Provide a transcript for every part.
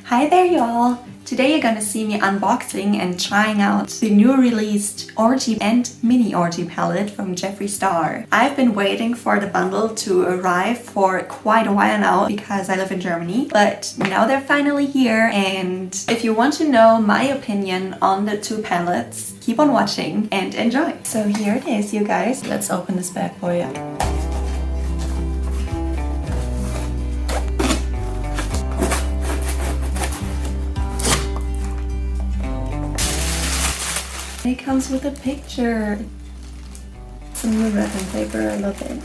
Hi there y'all! Today you're gonna see me unboxing and trying out the new released Orgy and Mini Orgy palette from Jeffree Star. I've been waiting for the bundle to arrive for quite a while now because I live in Germany, but now they're finally here, and if you want to know my opinion on the two palettes, keep on watching and enjoy! So here it is, you guys. Let's open this bad boy up. It comes with a picture. Some new wrapping paper, I love it.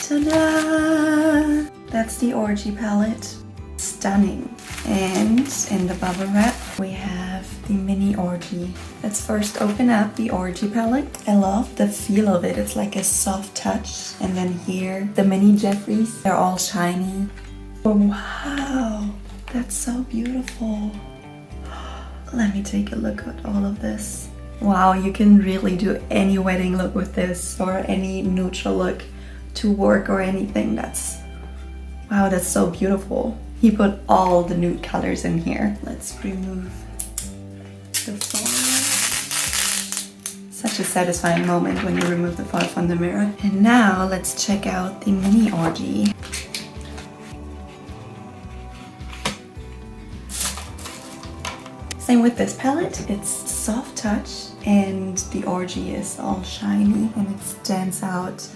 Ta-da! That's the Orgy palette. Stunning. And in the bubble wrap, we have the Mini Orgy. Let's first open up the Orgy palette. I love the feel of it. It's like a soft touch. And then here, the mini Jeffrees. They're all shiny. Oh, wow! That's so beautiful. Let me take a look at all of this. Wow, you can really do any wedding look with this, or any neutral look to work or anything. Wow, that's so beautiful. He put all the nude colors in here. Let's remove the foil. Such a satisfying moment when you remove the foil from the mirror. And now let's check out the Mini Orgy. Same with this palette, it's soft touch and the Orgy is all shiny and it stands out.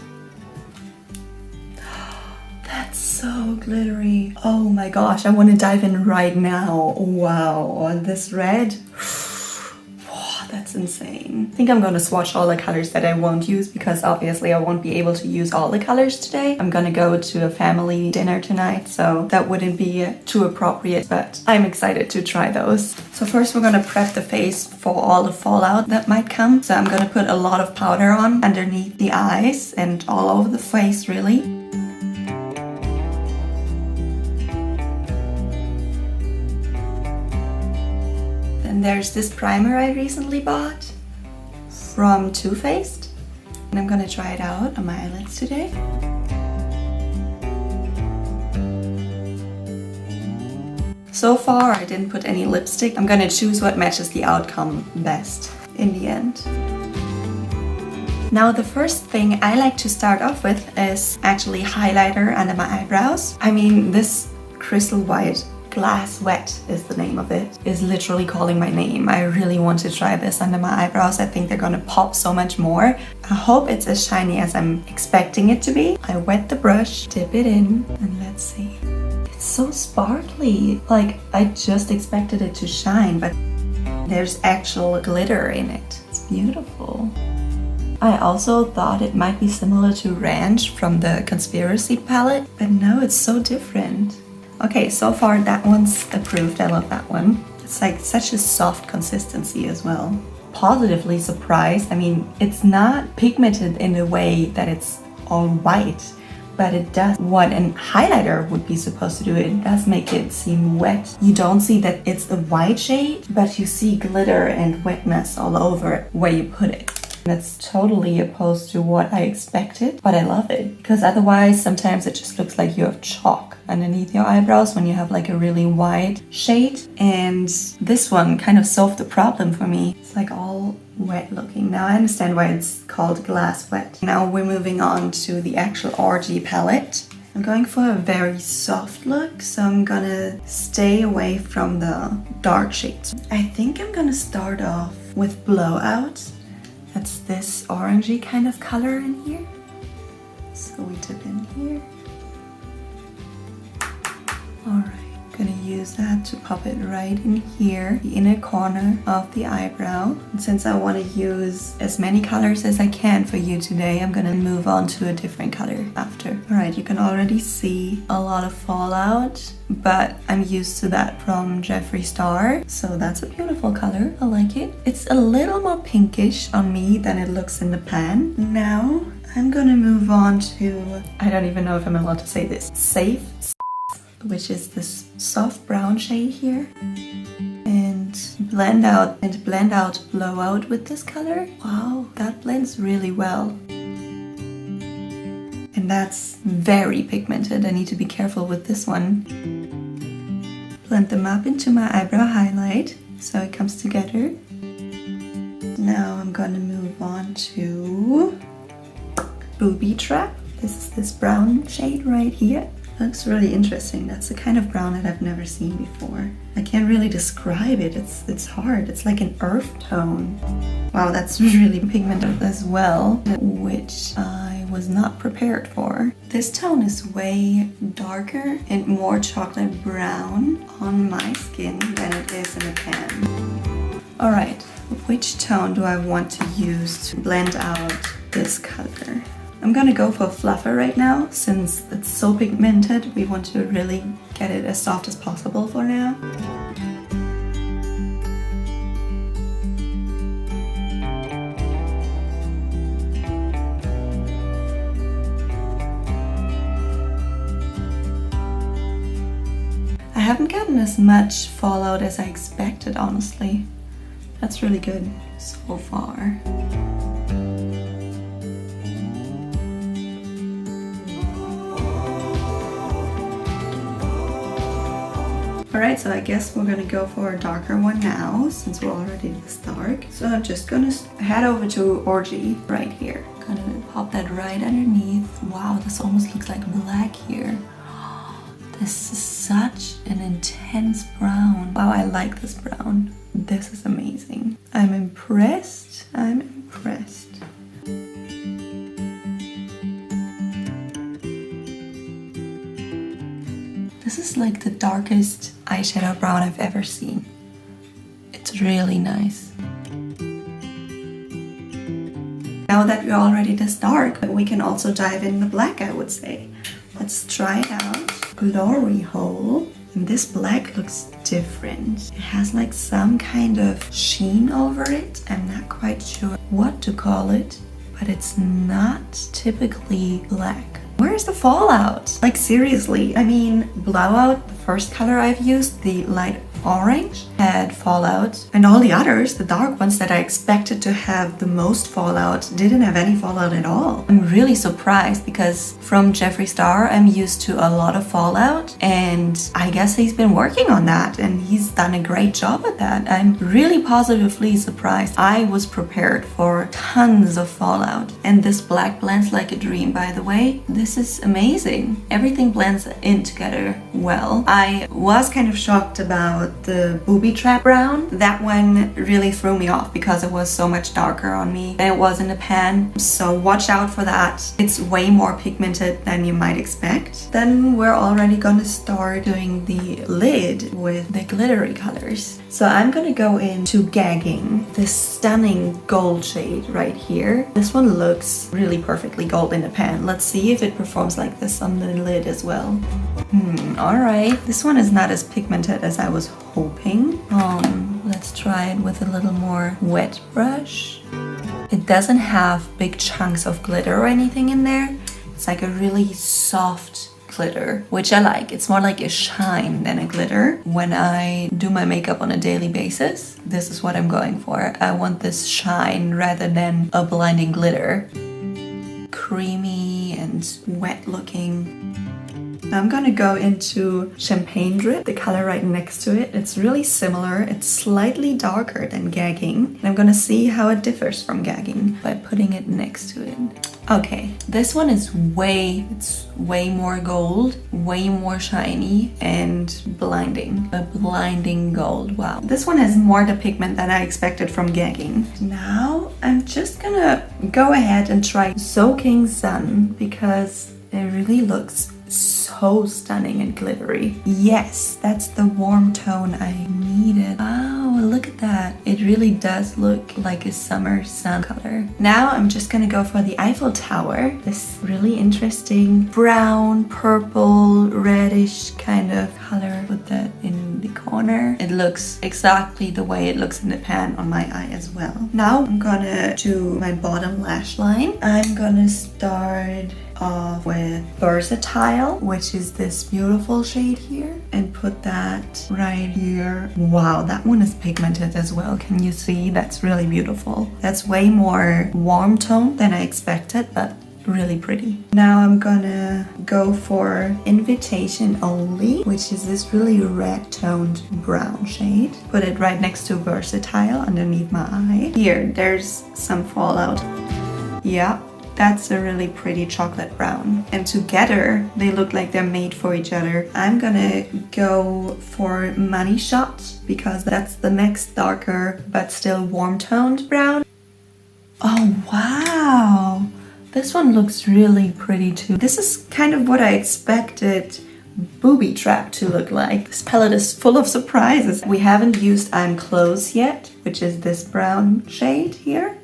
That's so glittery. Oh my gosh, I want to dive in right now. Wow, this red. That's insane. I think I'm gonna swatch all the colors that I won't use because obviously I won't be able to use all the colors today. I'm gonna go to a family dinner tonight, so that wouldn't be too appropriate, but I'm excited to try those. So first we're gonna prep the face for all the fallout that might come. So I'm gonna put a lot of powder on underneath the eyes and all over the face really. And there's this primer I recently bought from Too Faced, and I'm gonna try it out on my eyelids today. So far I didn't put any lipstick. I'm gonna choose what matches the outcome best in the end. Now the first thing I like to start off with is actually highlighter under my eyebrows. I mean, this crystal white Glass Wet is the name of it, is literally calling my name. I really want to try this under my eyebrows. I think they're gonna pop so much more. I hope it's as shiny as I'm expecting it to be. I wet the brush, dip it in, and let's see. It's so sparkly. Like, I just expected it to shine, but there's actual glitter in it. It's beautiful. I also thought it might be similar to Ranch from the Conspiracy palette, but no, it's so different. Okay, so far that one's approved. I love that one. It's like such a soft consistency as well. Positively surprised. I mean, it's not pigmented in a way that it's all white, but it does what a highlighter would be supposed to do. It does make it seem wet. You don't see that it's a white shade, but you see glitter and wetness all over it where you put it. That's totally opposed to what I expected, but I love it because otherwise sometimes it just looks like you have chalk underneath your eyebrows when you have like a really white shade, and this one kind of solved the problem for me. It's like all wet looking. Now I understand why it's called Glass Wet. Now we're moving on to the actual Orgy palette. I'm going for a very soft look, so I'm gonna stay away from the dark shades. I think I'm gonna start off with Blowout. That's this orangey kind of color in here. So we dip in here. Alright, gonna use that to pop it right in here, the inner corner of the eyebrow. And since I want to use as many colors as I can for you today, I'm gonna move on to a different color after. Alright, you can already see a lot of fallout, but I'm used to that from Jeffree Star, so that's a beautiful color. I like it. It's a little more pinkish on me than it looks in the pan. Now I'm gonna move on to, I don't even know if I'm allowed to say this, Safe, which is this soft brown shade here, and blend out Blowout with this color. Wow, that blends really well. And that's very pigmented. I need to be careful with this one. Blend them up into my eyebrow highlight so it comes together. Now I'm gonna move on to Booby Trap. This is this brown shade right here. Looks really interesting. That's the kind of brown that I've never seen before. I can't really describe it. It's hard. It's like an earth tone. Wow, that's really pigmented as well, which I was not prepared for. This tone is way darker and more chocolate brown on my skin than it is in a pan. All right, which tone do I want to use to blend out this color? I'm gonna go for Fluffer right now. Since it's so pigmented, we want to really get it as soft as possible for now. I haven't gotten as much fallout as I expected, honestly. That's really good so far. Alright, so I guess we're gonna go for a darker one now, since we're already this dark. So I'm just gonna head over to Orgy right here. Gonna pop that right underneath. Wow, this almost looks like black here. This is such an intense brown. Wow, I like this brown. This is amazing. I'm impressed. I'm impressed. This is like the darkest eyeshadow brown I've ever seen. It's really nice. Now that we're already this dark, we can also dive in the black, I would say. Let's try it out. Glory Hole. And this black looks different. It has like some kind of sheen over it. I'm not quite sure what to call it, but it's not typically black. Where's the fallout? Like seriously, I mean, Blowout, the first color I've used, the light orange, had fallout, and all the others, the dark ones that I expected to have the most fallout, didn't have any fallout at all. I'm really surprised because from Jeffree Star, I'm used to a lot of fallout, and I guess he's been working on that and he's done a great job at that. I'm really positively surprised. I was prepared for tons of fallout, and this black blends like a dream, by the way. This is amazing. Everything blends in together well. I was kind of shocked about the Booby Trap brown. That one really threw me off because it was so much darker on me than it was in the pan. So watch out for that. It's way more pigmented than you might expect. Then we're already gonna start doing the lid with the glittery colors. So I'm gonna go into Gagging, this stunning gold shade right here. This one looks really perfectly gold in the pan. Let's see if it performs like this on the lid as well. Alright. This one is not as pigmented as I was hoping. Let's try it with a little more wet brush. It doesn't have big chunks of glitter or anything in there. It's like a really soft glitter, which I like. It's more like a shine than a glitter. When I do my makeup on a daily basis, this is what I'm going for. I want this shine rather than a blinding glitter. Creamy and wet looking. I'm gonna go into Champagne Drip, the color right next to it. It's really similar. It's slightly darker than Gagging. And I'm gonna see how it differs from Gagging by putting it next to it. Okay, this one is way more gold, way more shiny and blinding. A blinding gold, wow. This one has more the pigment than I expected from Gagging. Now, I'm just gonna go ahead and try Soaking Sun because it really looks so stunning and glittery. Yes, that's the warm tone I needed. Wow, look at that. It really does look like a summer sun color. Now I'm just gonna go for the Eiffel Tower. This really interesting brown, purple, reddish kind of color. Put that in the corner. It looks exactly the way it looks in the pan on my eye as well. Now I'm gonna do my bottom lash line. I'm gonna start off with Versatile, which is this beautiful shade here, and put that right here. Wow, that one is pigmented as well. Can you see? That's really beautiful. That's way more warm tone than I expected, but really pretty. Now I'm gonna go for Invitation Only, which is this really red toned brown shade. Put it right next to Versatile underneath my eye. Here, there's some fallout. Yeah, that's a really pretty chocolate brown. And together, they look like they're made for each other. I'm gonna go for Money Shot because that's the next darker but still warm toned brown. Oh, wow. This one looks really pretty too. This is kind of what I expected Booby Trap to look like. This palette is full of surprises. We haven't used I'm Close yet, which is this brown shade here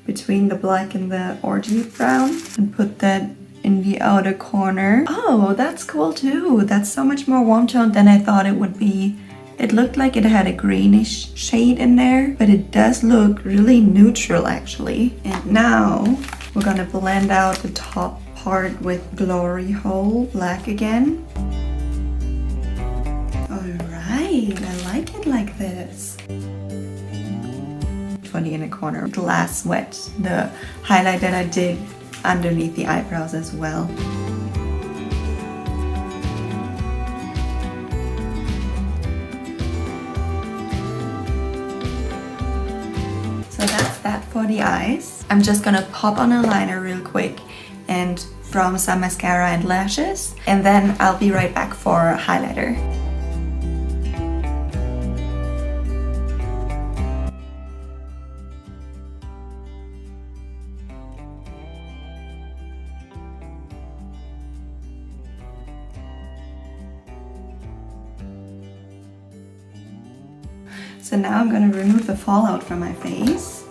between the black and the Orgy brown, and put that in the outer corner. Oh, that's cool too. That's so much more warm toned than I thought it would be. It looked like it had a greenish shade in there, but it does look really neutral actually. And now we're gonna blend out the top part with Glory Hole Black again. Alright, I like it like this. 20 in a corner. Glass Wet, the highlight that I did underneath the eyebrows as well. So that's that for the eyes. I'm just gonna pop on a liner real quick and from some mascara and lashes, and then I'll be right back for a highlighter. So now I'm going to remove the fallout from my face.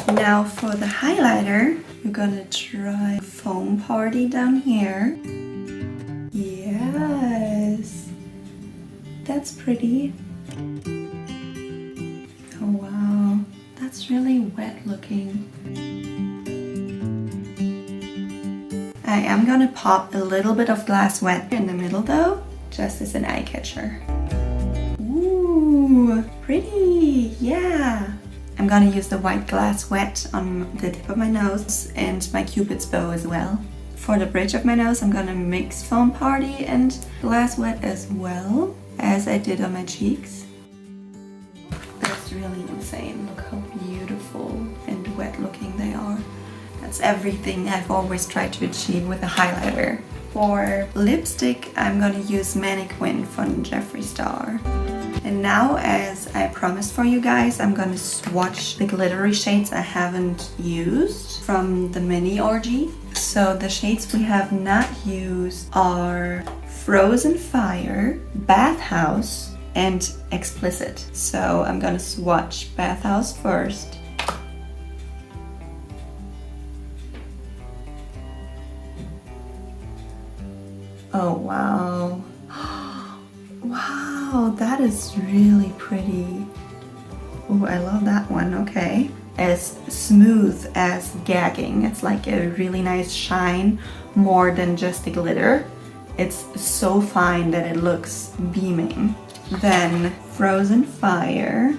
Now for the highlighter, we're gonna try Foam Party down here. Yes, that's pretty. Oh wow, that's really wet looking. I am gonna pop a little bit of Glass Wet in the middle though, just as an eye catcher. Ooh, pretty, yeah. I'm gonna use the white Glass Wet on the tip of my nose and my Cupid's bow as well. For the bridge of my nose, I'm gonna mix Foam Party and Glass Wet as well as I did on my cheeks. That's really insane. Look how beautiful and wet looking they are. That's everything I've always tried to achieve with a highlighter. For lipstick, I'm gonna use Mannequin from Jeffree Star. And now, as I promised for you guys, I'm gonna swatch the glittery shades I haven't used from the mini Orgy. So the shades we have not used are Frozen Fire, Bathhouse, and Explicit. So I'm gonna swatch Bathhouse first. Oh wow. Wow, that is really pretty. Oh, I love that one, okay. As smooth as gagging. It's like a really nice shine, more than just the glitter. It's so fine that it looks beaming. Then Frozen Fire.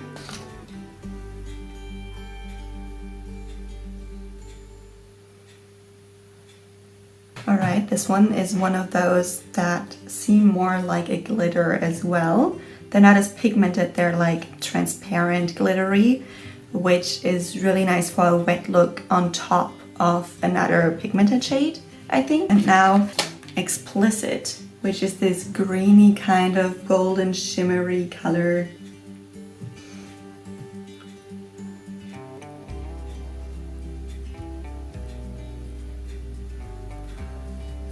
Alright, this one is one of those that seem more like a glitter as well. They're not as pigmented, they're like transparent glittery, which is really nice for a wet look on top of another pigmented shade, I think. And now Explicit, which is this greeny kind of golden shimmery color.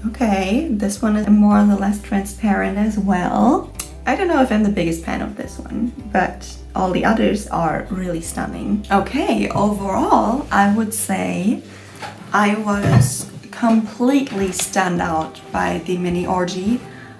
Okay, this one is more or less transparent as well. I don't know if I'm the biggest fan of this one, but all the others are really stunning. Okay, overall, I would say I was completely stunned out by the mini Orgy.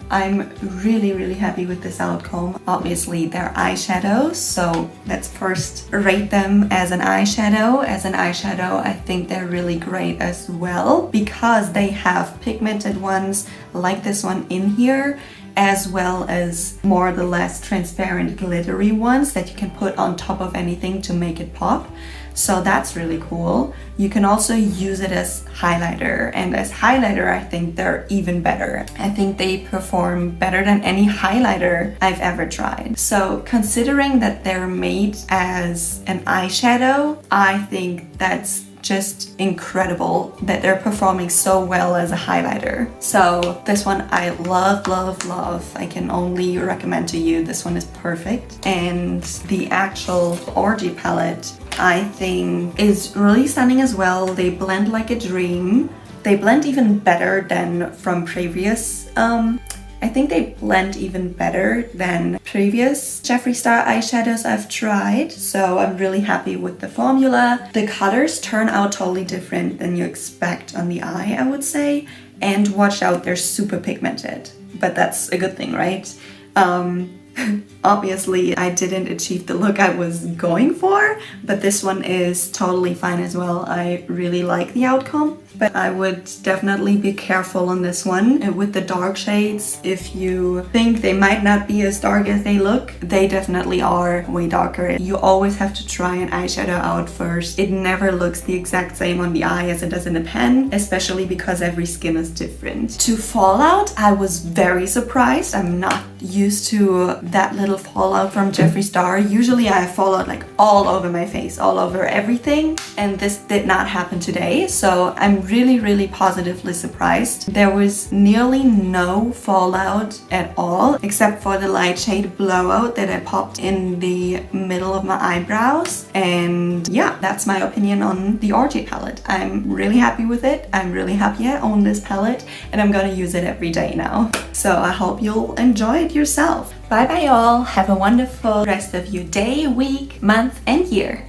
I'm really happy with this outcome. Obviously they're eyeshadows, so let's first rate them as an eyeshadow. As an eyeshadow, I think they're really great as well because they have pigmented ones like this one in here, as well as more or less transparent glittery ones that you can put on top of anything to make it pop. So that's really cool. You can also use it as highlighter, and as highlighter I think they're even better. I think they perform better than any highlighter I've ever tried. So considering that they're made as an eyeshadow, I think that's just incredible that they're performing so well as a highlighter. So this one I love. I can only recommend to you. This one is perfect. And the actual Orgy palette I think is really stunning as well. They blend like a dream. They blend even better than from previous I think they blend even better than previous Jeffree Star eyeshadows I've tried. So I'm really happy with the formula. The colors turn out totally different than you expect on the eye, I would say. And watch out, they're super pigmented. But that's a good thing, right? Obviously, I didn't achieve the look I was going for, but this one is totally fine as well. I really like the outcome, but I would definitely be careful on this one with the dark shades. If you think they might not be as dark as they look, they definitely are way darker. You always have to try an eyeshadow out first. It never looks the exact same on the eye as it does in the pen, especially because every skin is different. To fallout, I was very surprised. I'm not used to that little fallout from Jeffree Star. Usually I have fallout like all over my face, all over everything, and this did not happen today. So I'm really positively surprised. There was nearly no fallout at all, except for the light shade blowout that I popped in the middle of my eyebrows. And yeah, that's my opinion on the Orgy palette. I'm really happy with it. I'm really happy I own this palette, and I'm gonna use it every day now. So I hope you'll enjoy it yourself. Bye bye all. Have a wonderful rest of your day, week, month and year.